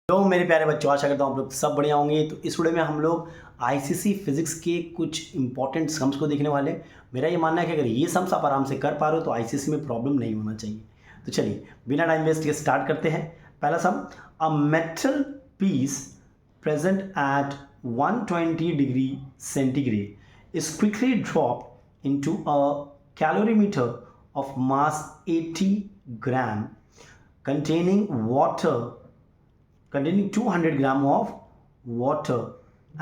तो मेरे प्यारे बच्चों, आशा करता हूँ आप लोग सब बढ़िया होंगे। तो इस वीडियो में हम लोग आईसीसी फिजिक्स के कुछ इंपॉर्टेंट सम्स को देखने वाले हैं। मेरा ये मानना है कि अगर ये सम्स आप आराम से कर पा रहे हो तो आईसीसी में प्रॉब्लम नहीं होना चाहिए। तो चलिए बिना टाइम वेस्ट के स्टार्ट करते हैं। पहला sum, a metal piece present at 120 degree centigrade is quickly drop into a calorimeter of mass 80 gram containing 200 gram of water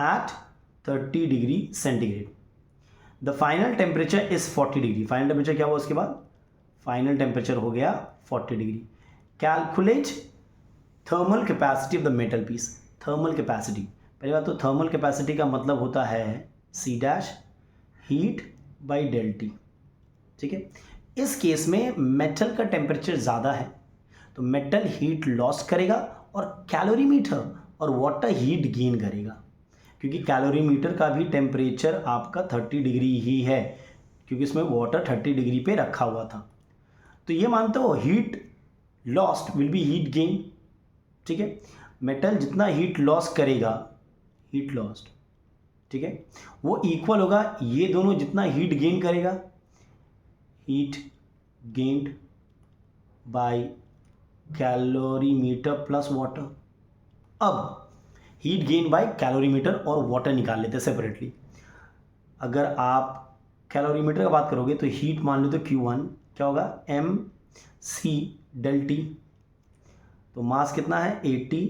at 30 degree centigrade. The final temperature is 40 degree. Final temperature क्या हुआ उसके बाद? Final temperature हो गया 40 degree. Calculate thermal capacity of the metal piece. Thermal capacity, पहली बात तो thermal capacity का मतलब होता है C dash heat by del T. ठीक है, इस केस में मेटल का टेम्परेचर ज़्यादा है तो मेटल हीट लॉस करेगा और कैलोरीमीटर और वाटर हीट गेन करेगा, क्योंकि कैलोरीमीटर का भी टेम्परेचर आपका 30 डिग्री ही है, क्योंकि इसमें वाटर 30 डिग्री पे रखा हुआ था। तो ये मानते हो heat lost will be heat gain. ठीक है, मेटल जितना हीट लॉस करेगा, हीट लॉस्ट, ठीक है, वो इक्वल होगा ये दोनों जितना हीट गेन करेगा, heat gained bye calorimeter plus water. अब हीट गेन बाय कैलोरीमीटर और वाटर निकाल लेते हैं सेपरेटली। अगर आप कैलोरीमीटर का बात करोगे तो हीट मान लो तो Q1 क्या होगा, MC del T। तो मास कितना है 80।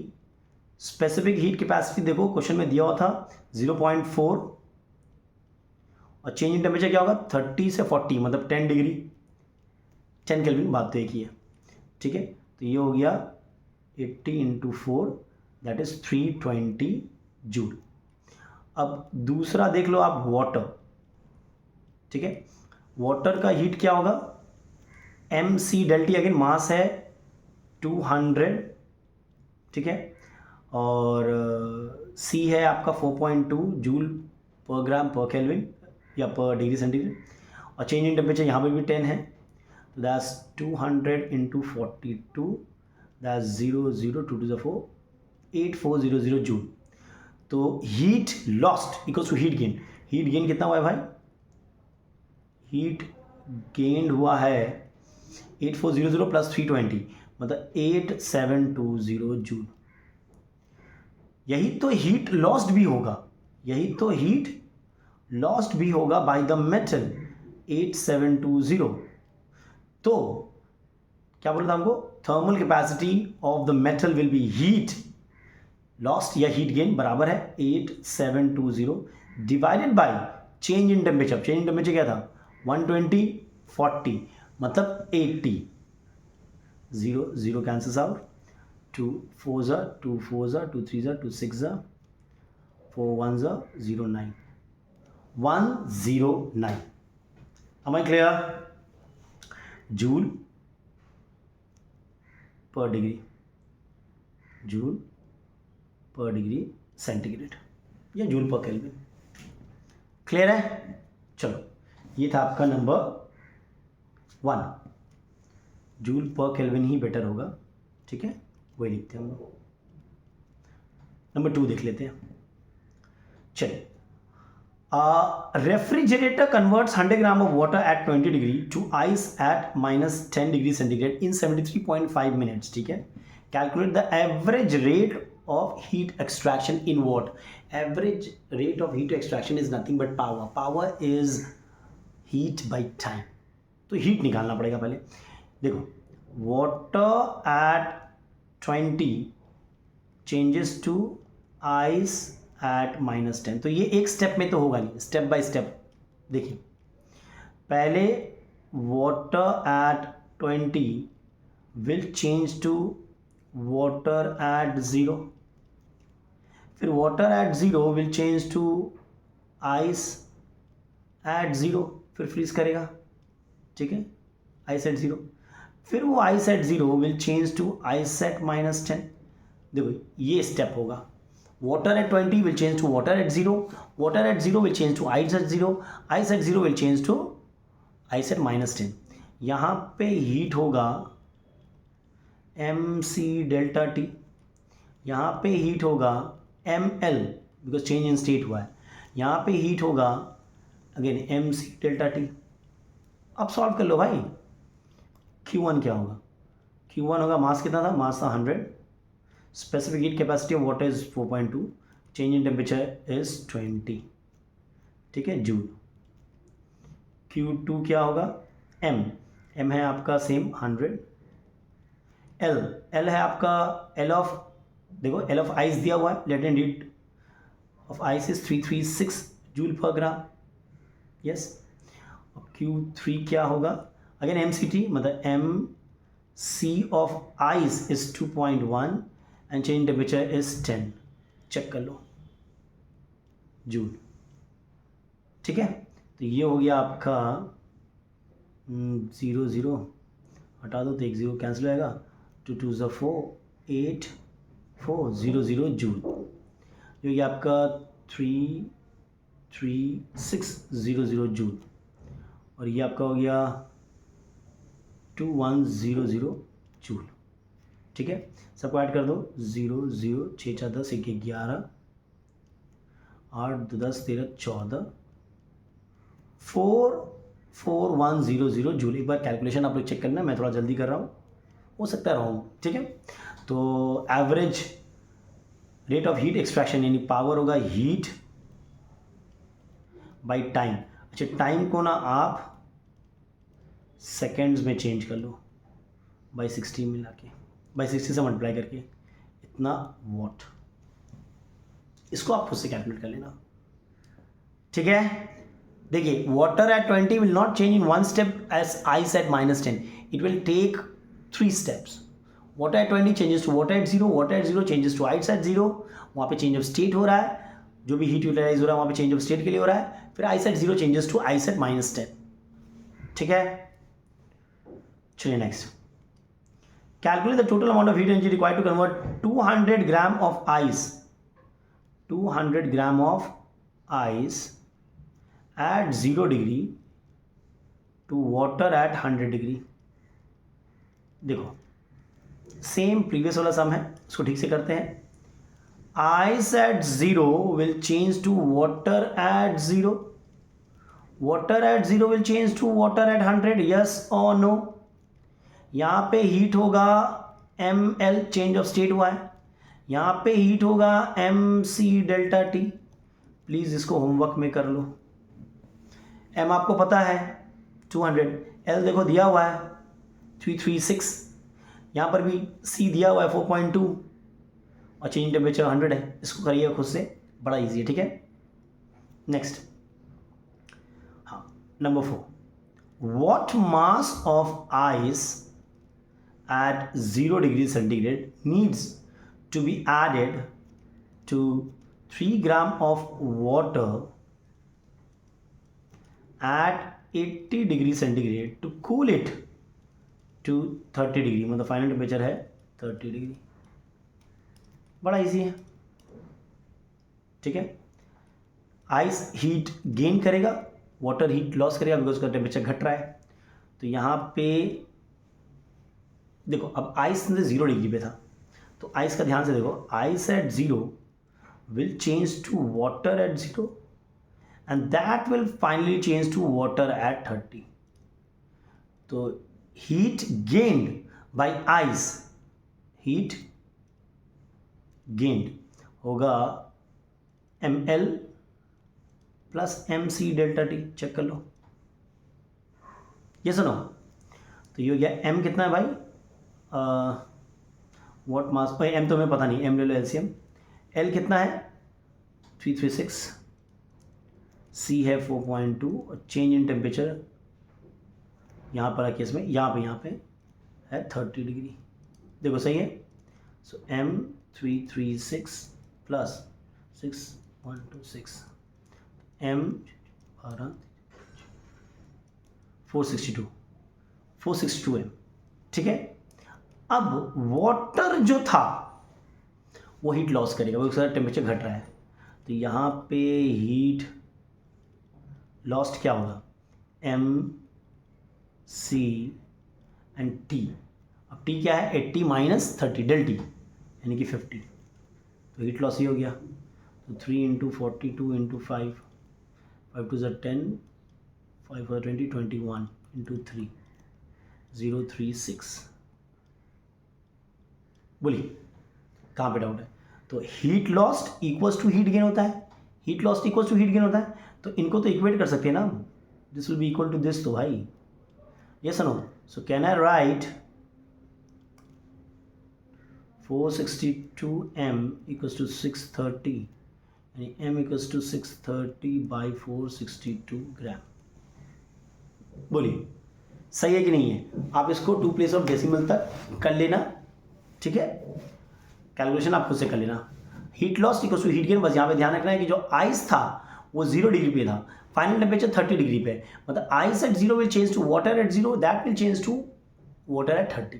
स्पेसिफिक हीट कैपेसिटी देखो क्वेश्चन में दिया हुआ था 0.4 और चेंज इन टेम्परेचर क्या होगा 30 से 40 मतलब 10 डिग्री, 10 केल्विन, बात तो एक ही है। ठीक है, तो ये हो गया 80 इंटू 4 दैट इज 320 जूल। अब दूसरा देख लो आप वाटर। ठीक है, वाटर का हीट क्या होगा MC del T, अगेन मास है 200, ठीक है, और C है आपका 4.2 जूल पर ग्राम पर केल्विन या पर डिग्री सेंटीग्रेड, और चेंज इन टेम्परेचर यहाँ पे भी 10 है। तो that's 200 into 42, that's 002 to the 4 8400 joule. तो heat lost equals to heat gain. Heat gain कितना हुआ है भाई, हीट गेन हुआ है 8400 प्लस 320 मतलब 8720 जूल। यही तो हीट लॉस्ट भी होगा, यही तो हीट लॉस्ट भी होगा बाय द मेटल 8720। तो क्या बोला था हमको, thermal capacity of the metal will be heat lost या हीट गेन बराबर है 8720 divided by change in temperature. Change in temperature क्या था 120 40 मतलब 80। 0 0 cancels out, 2 4s are 2 4s are 2 3s are 2 6s are 4 1s are 0 9 109। am I clear? Joule पर degree, joule पर degree centigrade या joule पर kelvin. Clear है? चलो, ये था आपका नंबर 1, जूल पर केल्विन ही बेटर होगा। ठीक है, वही लिखते हैं हम लोग। नंबर 2 देख लेते हैं। चलिए, refrigerator converts 100 gram of water at 20 degree to ice at minus 10 degree centigrade in 73.5 minutes. ठीक है, calculate the average rate of heat extraction in watt. Average rate of heat extraction is nothing but power. Power is heat by time. तो heat निकालना पड़ेगा पहले। देखो, water at 20 changes to ice at -10। तो ये एक स्टेप में तो होगा नहीं, स्टेप बाय स्टेप देखिए। पहले water at 20 will change to water at 0, फिर water at 0 will change to ice at 0, फिर फ्रीज करेगा। ठीक है, आइस एट 0, फिर वो ice at 0 will change to ice at -10। देखो ये स्टेप होगा। Water at 20 will change to water at 0. Water at 0 will change to ice at 0. Ice at 0 will change to ice at -10. यहाँ पे heat होगा MC delta T, यहाँ पे heat होगा m l, because change in state हुआ है। यहाँ पे हीट होगा again m c delta T. अब सॉल्व कर लो भाई। Q1 क्या होगा? Q1 होगा, मास कितना था? मास था 100, specific heat capacity of water is 4.2, change in temperature is 20, ठीक है, जूल। Q2 क्या होगा? M है आपका सेम 100, L है आपका L ऑफ, देखो L ऑफ आइस दिया हुआ है, latent heat of ice is 336 joule per gram, yes. Q3 क्या होगा? अगेन MCT, मतलब MC of ice is 2.1 and change temperature is 10, check कर लो, जूल, ठीक है। तो ये हो गया आपका 0 0, हटा दो तो 1 0 कैंसिल हो जाएगा, 2 2 4 8 4 0 0 जूल। जो ये आपका 3 3 6 0 0 जूल, और ये आपका हो गया 2 1 0 0 जूल, ठीक है। सबको ऐड कर दो, 0 0 6 4 10 1 11 8 2 10 13 14 4 4 1 0 0 जूल। एक बार कैलकुलेशन आप लोग चेक करना, मैं थोड़ा जल्दी कर रहा हूँ, हो सकता है रॉन्ग, ठीक है। तो average rate of heat extraction यानी पावर होगा हीट बाय टाइम। अच्छा, टाइम को ना आप सेकेंड्स में चेंज कर लो, बाई 60 मिला के, बाई 60 से मल्टीप्लाई करके, इतना वॉट, इसको आप खुद से कैलकुलेट कर लेना, ठीक है। देखिए, water at 20 will not change in 1 step as ice at -10, it will take 3 steps. Water at 20 changes to water at 0, water at 0 changes to ice at 0, वहाँ पे चेंज ऑफ स्टेट हो रहा है, जो भी हीट यूटिलाइज हो रहा है वहाँ पे चेंज ऑफ स्टेट के लिए हो रहा है। फिर ice at 0 changes to ice at -10, ठीक है। चलिए next, calculate the total amount of heat energy required to convert 200 gram of ice, 200 gram of ice at 0 degree to water at 100 degree। देखो, सेम प्रीवियस वाला sum है, उसको ठीक से करते हैं। Ice at 0 will change to water at 0, water at 0 will change to water at 100, yes और no. यहाँ पे हीट होगा ml, चेंज ऑफ स्टेट हुआ है, यहाँ पे हीट होगा mc डेल्टा टी। प्लीज़ इसको होमवर्क में कर लो। m आपको पता है 200, l देखो दिया हुआ है 336, यहाँ पर भी c दिया हुआ है 4.2 और चेंज टेम्परेचर 100 है। इसको करिए खुद से, बड़ा इजी है, ठीक है। नेक्स्ट, हाँ, number 4, what mass of ice at 0 degrees centigrade needs to be added to 3 gram of water at 80 degrees centigrade to cool it to 30 degree, मतलब फाइनल टेम्परेचर है 30 डिग्री। बड़ा इजी है, ठीक है। आइस हीट गेन करेगा, water heat loss करेगा because उसका temperature घट रहा है। तो यहाँ पे देखो, अब आइस 0 डिग्री पे था, तो आइस का ध्यान से देखो, ice at 0 will change to water at 0 and that will finally change to water at 30। तो heat gained by ice, heat gained होगा ml plus mc delta T, check कर लो, ये सुनो। तो ये हो गया m कितना है भाई, व्हाट मास, भाई m तो हमें पता नहीं, m ले लो एलसीएम। l कितना है 336, c है 4.2 और चेंज इन टेम्परेचर यहाँ पर केस में यहाँ पे है 30 डिग्री। देखो सही है। सो m 336 प्लस 6126 m 462 m, ठीक है। अब वाटर जो था वो हीट लॉस करेगा, वो उसका टेम्परेचर घट रहा है, तो यहाँ पे हीट लॉस्ट क्या होगा, m c एंड t। अब t क्या है 80 माइनस 30, डेल टी यानी कि 50, तो हीट लॉस ही हो गया। तो 3 इंटू 42 इंटू 5, 5 टू 10, 5 4 20, 21 इंटू 3, 036। बोलिए कहाँ पे डाउट है? तो heat lost equals to heat gain होता है, heat lost equals to heat gain होता है, तो इनको तो इक्वेट कर सकते हैं ना, this will be equal to this. तो भाई yes no, so can I write 462 m equals to 630, यानी m equals to 630 by 462 gram. बोलिए सही है कि नहीं है? आप इसको 2 प्लेस ऑफ डेसिमल तक कर लेना, ठीक है, कैलकुलेशन आप खुद से कर लेना। Heat loss equals to heat gain, बस यहाँ पे ध्यान रखना है कि जो आइस था वो 0 डिग्री पे था, फाइनल टेम्परेचर 30 डिग्री पे, मतलब ice at 0 will change to water at 0, that will change to water at 30।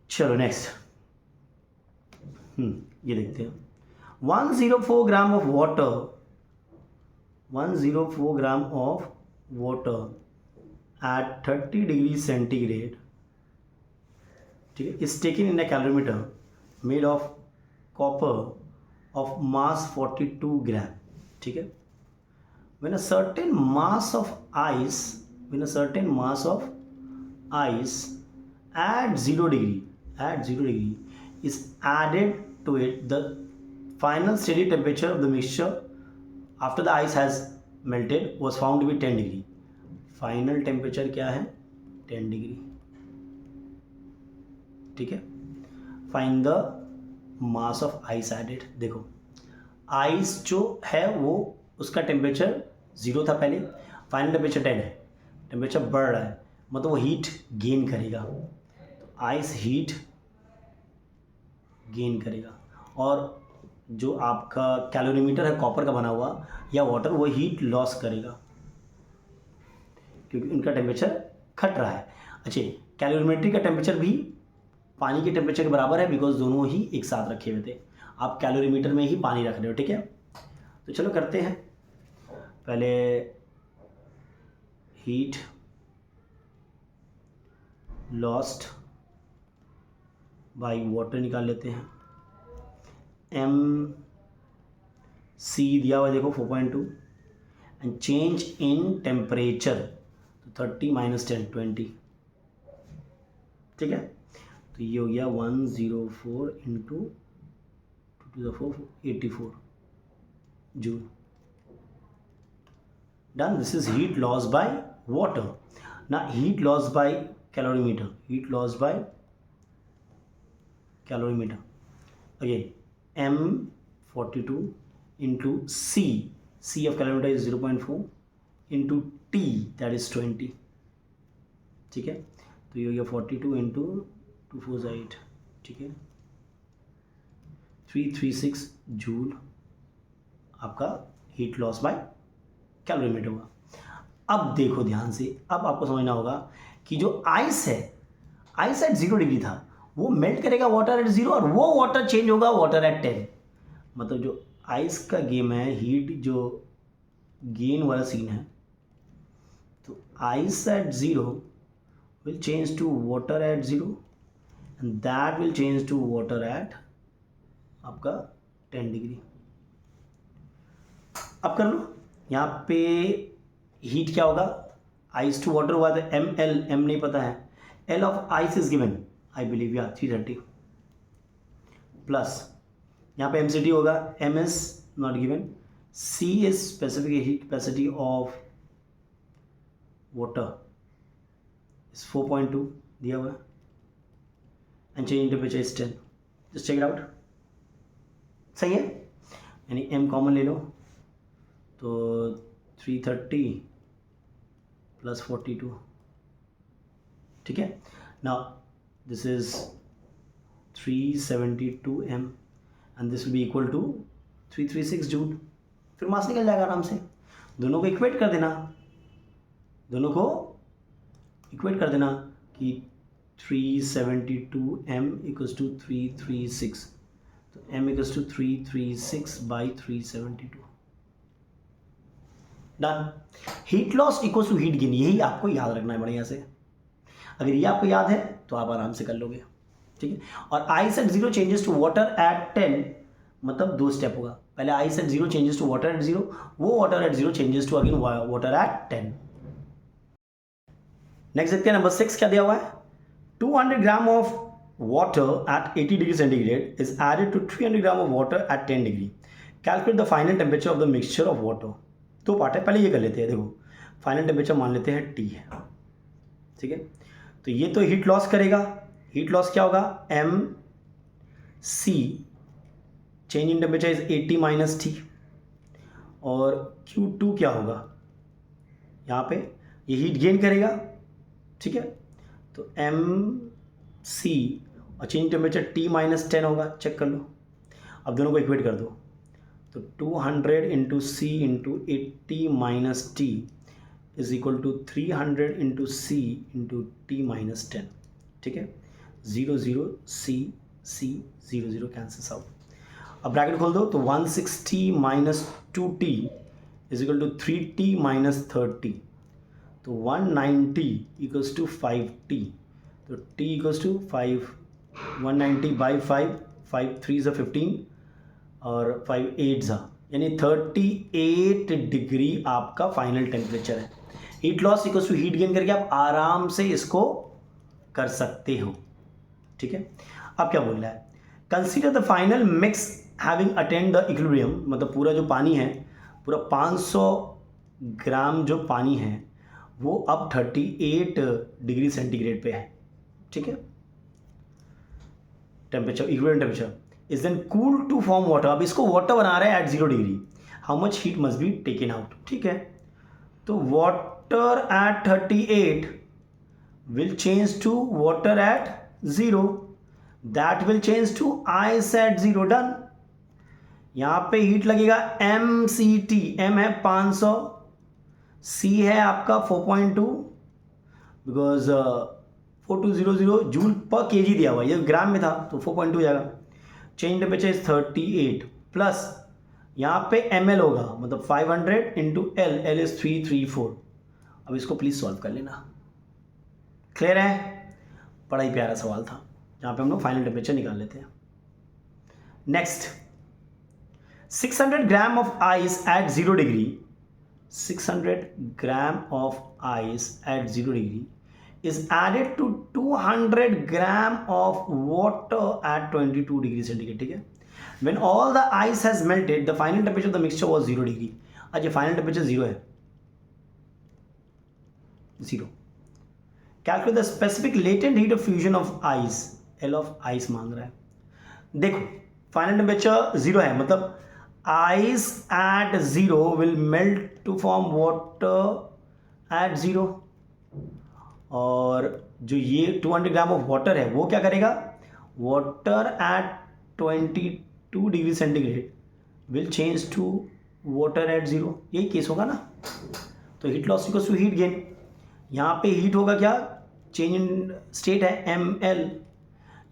चलो नेक्स्ट, ये देखते हैं। 104 gram of water, 104 gram of water at 30 degree centigrade, ठीक है, is taken in a calorimeter made of copper of mass 42 gram, ठीक है। when a certain mass of ice at 0 degree is added to it, the final steady temperature of the mixture after the ice has melted was found to be 10 degree। Final temperature क्या है? 10 degree, ठीक है। Find the mass of ice added. देखो ice जो है वो उसका temperature 0 था पहले, फाइनल टेम्परेचर 10 है, टेम्परेचर बढ़ रहा है, मतलब वो हीट गेन करेगा, तो आइस हीट गेन करेगा, और जो आपका कैलोरीमीटर है कॉपर का बना हुआ या वाटर, वो हीट लॉस करेगा क्योंकि उनका टेम्परेचर घट रहा है। अच्छा, कैलोरीमेट्री का टेम्परेचर भी पानी के टेम्परेचर के बराबर है, बिकॉज दोनों ही एक साथ रखे हुए थे, आप कैलोरीमीटर में ही पानी रख रहे हो, ठीक है। तो चलो करते हैं, पहले हीट लॉस्ट बाय वाटर निकाल लेते हैं। एम सी दिया हुआ है देखो 4.2, एंड चेंज इन टेम्परेचर, तो 30 माइनस 10 20, ठीक है। तो ये हो गया 104 into 2 to 84 joule. Done, this is heat loss by water. ना heat loss by calorimeter, heat loss by calorimeter, again M42 into C of calorimeter is 0.4 into T, that is 20, ठीक है। तो ये हो गया 42 इंटू 2 4 8, ठीक है, 336 जूल आपका हीट लॉस बाय कैलोरीमीटर हुआ। अब देखो ध्यान से, अब आपको समझना होगा कि जो आइस है, आइस एट 0 डिग्री था, वो मेल्ट करेगा वाटर एट 0, और वो वाटर चेंज होगा वाटर एट 10। मतलब जो आइस का गेम है, हीट जो गेन वाला सीन है, तो ice at 0 will change to water at 0 and that will change to water at आपका 10 डिग्री। अब कर लो, यहाँ पे हीट क्या होगा, आइस टू वाटर हुआ था ml, m नहीं पता है, l of ice is given I believe या 330, प्लस यहाँ पे mct होगा, m is not given, c is specific heat capacity of water is 4.2 दिया हुआ है, and change in temperature is 10, just check it out, सही है। यानी m कॉमन ले लो, तो 330 प्लस 42, ठीक है। Now this is 372 m and this will be equal to 336 joule. फिर मास निकल जाएगा आराम से, दोनों को इक्वेट कर देना, दोनों को इक्वेट कर देना कि 372 m इक्वल्स टू 336, तो m equals to 336 by 372। Done. Heat loss equals to heat gain, यही आपको याद रखना है बढ़िया से। अगर ये आपको याद है तो आप आराम से कर लोगे। ठीक है। और ice at 0 changes to water at 10, मतलब 2 स्टेप होगा। पहले ice at 0 changes to water at 0, वो water at 0 changes to again water at 10। Next देखते हैं नंबर 6 क्या दिया हुआ है। 200 gram of water at 80 degree centigrade is added to 300 gram of water at 10 degree. Calculate the final temperature of the mixture of water. 2 part है, पहले ये कर लेते हैं। देखो फाइनल टेम्परेचर मान लेते हैं T है, ठीक है। तो ये तो हीट लॉस करेगा। हीट लॉस क्या होगा, MC change in temperature is 80 minus T। और Q2 क्या होगा, यहाँ पे ये हीट गेन करेगा, ठीक है। तो MC और चेंज टेम्परेचर T माइनस 10 होगा, चेक कर लो। अब दोनों को इक्वेट कर दो, तो 200 into C into 80 minus T is equal to 300 into C into T minus 10, ठीक है। 0 0 C 0 0 कैंसिल्स आउट। अब ब्रैकेट खोल दो, तो 160 minus 2T is equal to 3T minus 30, तो 190 इक्वल्स टू 5T। तो T इक्वल्स टू 5, 190 बाई 5 3 ज़ा 15 और 5 8 ज़ा, यानी 38 डिग्री आपका फाइनल टेम्परेचर है। Heat loss equals to heat gain करके आप आराम से इसको कर सकते हो, ठीक है। अब क्या बोल रहा है, consider the final mix having attend the equilibrium, मतलब पूरा जो पानी है, पूरा 500 ग्राम जो पानी है वो अब 38 डिग्री सेंटीग्रेड पे है, ठीक है। Temperature equilibrium temperature is then cool to form water. अब इसको वाटर बना रहे हैं at 0 degree, how much heat must be taken out, ठीक है। तो water at 38 will change to water at 0, that will change to ice at 0, done. यहाँ पे हीट लगेगा MCT, M है 500, C है आपका 4.2, बिकॉज 4200 जूल पर केजी दिया हुआ है, ये ग्राम में था तो 4.2 जाएगा। चेंज टेम्परेचर इज 38 प्लस यहाँ पे ml होगा, मतलब 500 इंटू L इज 334। अब इसको प्लीज सॉल्व कर लेना, क्लियर है। बड़ा ही प्यारा सवाल था जहाँ पे हम लोग फाइनल टेम्परेचर निकाल लेते हैं। Next, 600 gram of ice at 0 degree, 600 gram of ice at 0 degree is added to 200 gram of water at 22 degree centigrade, ठीक है। When all the ice has melted, the final temperature of the mixture was 0 degree. अच्छा, final temperature 0 है, 0। Calculate the specific latent heat of fusion of ice, L of ice मांग रहा है। देखो final temperature 0 है, मतलब ice at 0 will melt to form water at 0, और जो ये 200 ग्राम ऑफ वाटर है वो क्या करेगा, water at 22 degree centigrade will change to water at 0, यही केस होगा ना। तो heat loss equals to heat gain, यहाँ पे हीट होगा क्या, चेंज इन स्टेट है ml,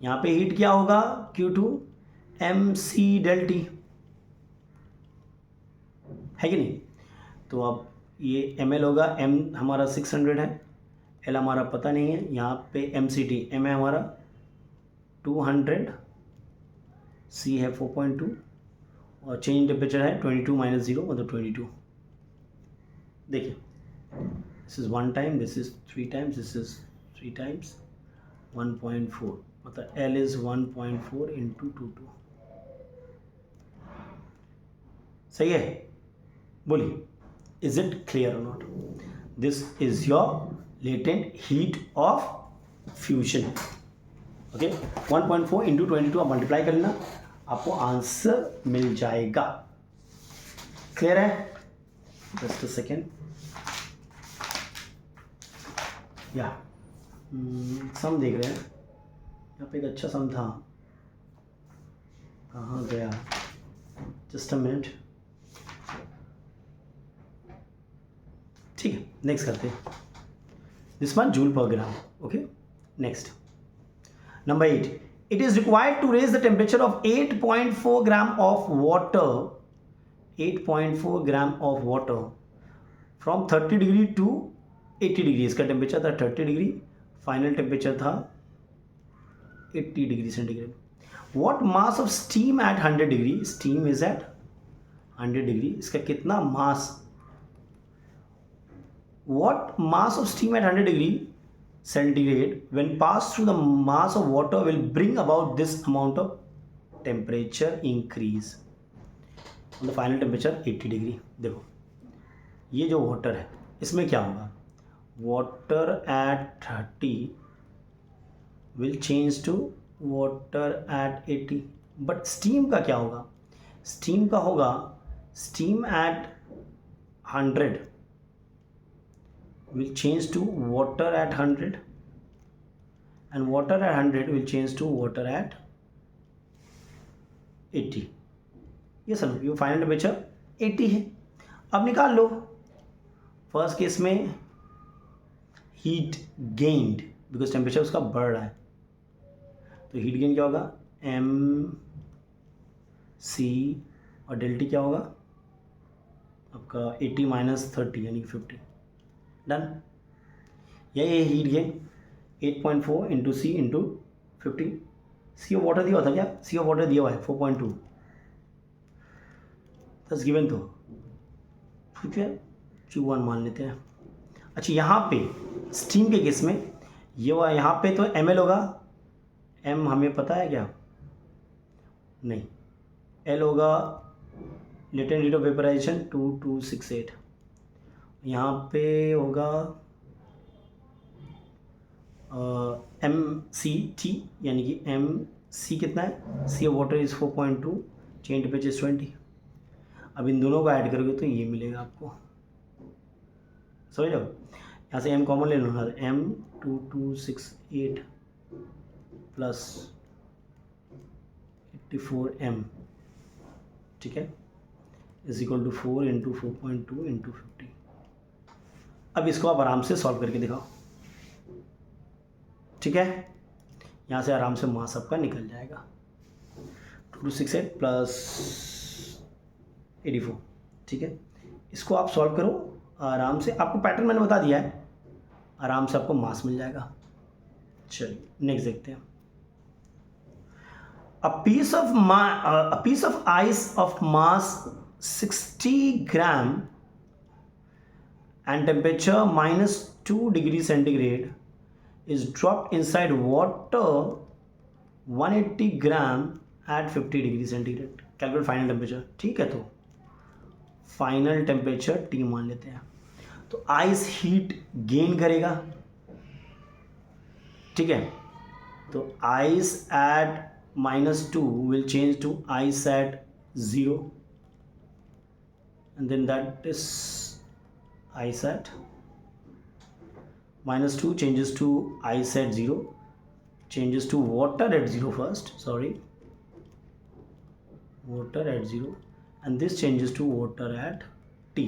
यहाँ पे हीट क्या होगा Q2 MC del T, है कि नहीं। तो अब ये ml होगा, m हमारा 600 है, L हमारा पता नहीं है, यहाँ पे MCT, M है हमारा 200, C है 4.2 और चेंज टेम्परेचर है 22 माइनस 0, मतलब 22। देखिए this is 1 time, this is 3 times, this is 3 times 1.4, मतलब L इज 1.4 इंटू 22। सही है, बोलिए, इज इट क्लियर और not. This is your latent heat of fusion, okay. 1.4 into 22 आप मल्टीप्लाई कर लेना, आपको आंसर मिल जाएगा। क्लियर है, जस्ट अ सेकेंड, या सम देख रहे हैं, यहाँ पे एक अच्छा सम था, कहाँ गया, जस्ट अ मिनट, ठीक है। नेक्स्ट करते हैं, this one joule per gram, okay। Next, number 8, it is required to raise the temperature of 8.4 gram of water, 8.4 gram of water from 30 degree to 80 degree. इसका टेम्परेचर था 30 degree, final temperature था 80 degree centigrade. What mass of steam at 100 degree? Steam is at 100 degree. इसका कितना मास? What mass of steam at 100 degree centigrade when passed through the mass of water will bring about this amount of temperature increase on the final temperature 80 degree. देखो ये जो water है इसमें क्या होगा? Water at 30 will change to water at 80. But steam का क्या होगा? स्टीम का होगा steam eight 100 will change to water at 100 and water at 100 will change to water at 80. ये समझ लो फाइनल टेम्परेचर 80 है. अब निकाल लो. फर्स्ट केस में हीट गेन्ड बिकॉज टेम्परेचर उसका बढ़ रहा है, तो हीट गेन क्या होगा? एम सी और डेल्टी क्या होगा आपका 80 माइनस 30 यानी कि 50. डन. यही है heat gain 8.4 into C into 50. C of water दिया हुआ था क्या? सी ऑफ वाटर दिया हुआ है 4.2. दस गिवन तो ठीक है, Q1 मान लेते हैं. अच्छा यहाँ पे स्टीम के केस में ये हुआ, यहाँ पे तो ml होगा. m हमें पता है क्या? नहीं. l होगा लेटेंट हीट ऑफ वेपराइजेशन 2268. यहाँ पे होगा एम सी टी यानी कि एम सी कितना है? C of water is 4.2, change temperature is 20. अब इन दोनों को ऐड करोगे तो ये मिलेगा आपको. समझ लो. यहाँ से m कॉमन ले लो ना. m 2268 प्लस 84m ठीक है is equal to 4 into 4.2 into 50. अब इसको आप आराम से सॉल्व करके दिखाओ. ठीक है, यहाँ से आराम से मास आपका निकल जाएगा. 2268 प्लस 84. ठीक है, इसको आप सॉल्व करो आराम से. आपको पैटर्न मैंने बता दिया है, आराम से आपको मास मिल जाएगा. चलिए नेक्स्ट देखते हैं. A piece of ice of mass 60 gram and temperature minus 2 degree centigrade is dropped inside water 180 gram at 50 degree centigrade. Calculate final temperature. ठीक है, तो फाइनल टेम्परेचर T मान लेते हैं. तो आइस हीट गेन करेगा. ठीक है, तो ice eight -2 will change to ice at 0 and then that is ice at -2 changes to ice at 0, changes to water at 0 first, sorry, water at 0 and this changes to water at T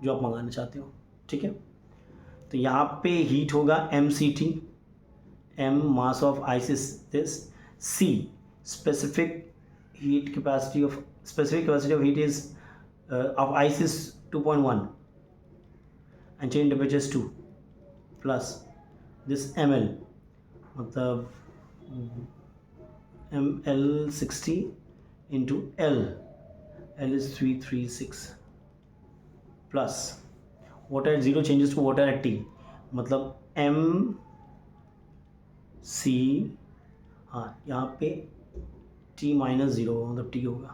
जो आप मंगाना चाहते हो. ठीक है, तो यहाँ पे हीट होगा MCT. M mass of ice is this. C specific capacity of heat is of ice is 2.1 and change temperature is 2 plus this ml मतलब ml 60 into L is 336 plus water at 0 changes to water at T मतलब m c हाँ यहाँ पे T minus 0 मतलब T होगा.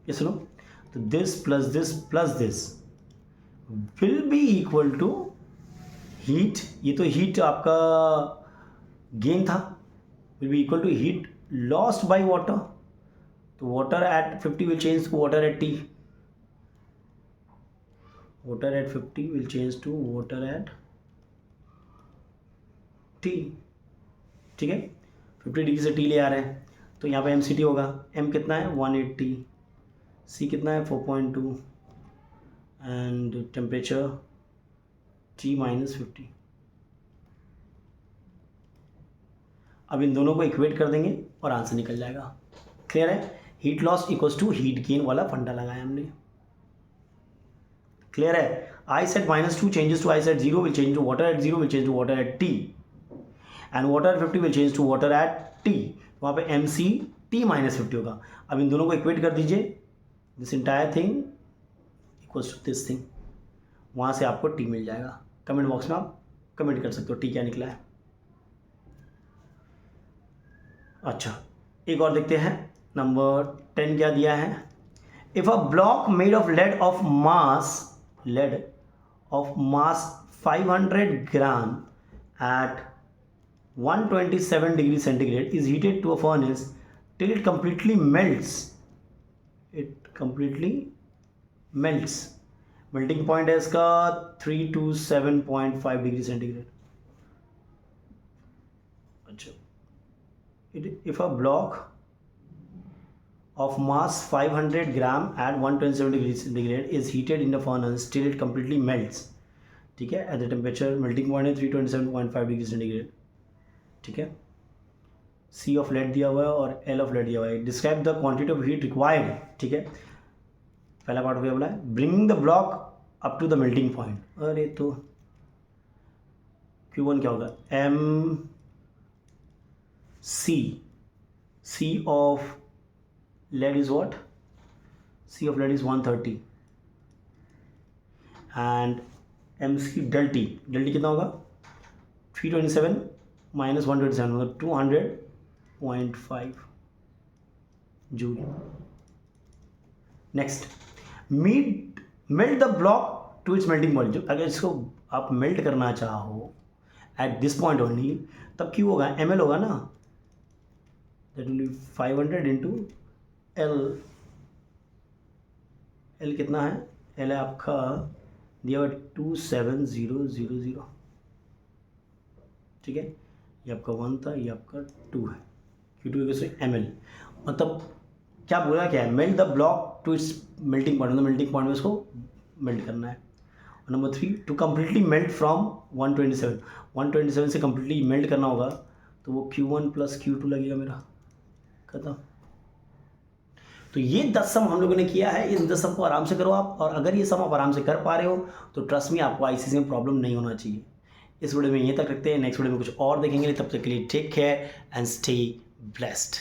ये सुनो, तो this plus this plus this will be equal to heat. ये तो हीट आपका गेन था, will be equal to heat lost by water. तो water at 50 will change to water at T. Water at 50 will change to water at T. ठीक है, 50 degree से T ले आ रहे हैं तो यहाँ पे MCT होगा. M कितना है 180, C कितना है 4.2 एंड टेम्परेचर T माइनस 50. अब इन दोनों को इक्वेट कर देंगे और आंसर निकल जाएगा. क्लियर है? Heat loss equals to heat gain वाला फंडा लगाया हमने. क्लियर है? ice at -2 changes to ice at 0 will change to water at 0 will change to water at T. And water 50 will change to water at T, वहाँ पे M C T minus 50 होगा. अब इन दोनों को इक्वेट कर दीजिए, this entire thing equals to this thing, वहाँ से आपको टी मिल जाएगा. कमेंट बॉक्स में आप कमेंट कर सकते हो टी क्या निकला है. अच्छा, एक और देखते हैं. नंबर 10 क्या दिया है. If a block made of laid of mass 500 gram at 127 degree centigrade is heated to a furnace till it completely melts. Melting point है इसका 327.5 डिग्री सेंटीग्रेड. अच्छा, if a block of mass 500 gram at 127 degree centigrade is heated in the furnace till it completely melts. ठीक है, at the temperature melting point है 327.5 degree centigrade. ठीक है, C of lead दिया हुआ है और L ऑफ लेड दिया हुआ है. Describe the quantity of heat required. ठीक है, पहला पार्ट हो गया बोला है bringing the block up to the melting point. अरे तो Q1 क्या होगा, M C of lead is what, C of lead is 130 and M C del T कितना होगा 327 माइनस 127 मतलब 200.5 joule. Next, melt the block to its melting point. अगर इसको आप मेल्ट करना चाहो एट दिस पॉइंट ओनली, तब क्यू होगा ml होगा ना, that will be 500 into L कितना है, एल है आपका दिया हुआ 27000. ठीक है, ये आपका 1 था, ये आपका 2 है. Q2 से ml मतलब क्या बोला, क्या है melt the block to its melting point, मतलब मेल्टिंग पॉइंट में इसको मेल्ट करना है. और number 3, to completely melt from 127 से कम्प्लीटली मेल्ट करना होगा तो वो Q1 प्लस Q2 लगेगा मेरा, खत्म. तो ये 10 सम हम लोगों ने किया है. इन 10 सम को आराम से करो आप, और अगर ये सम आप आराम से कर पा रहे हो तो ट्रस्ट में आपको आईसीसी में प्रॉब्लम नहीं होना चाहिए. इस वीडियो में यहीं तक रखते हैं, नेक्स्ट वीडियो में कुछ और देखेंगे. तब तक के लिए take care and stay blessed.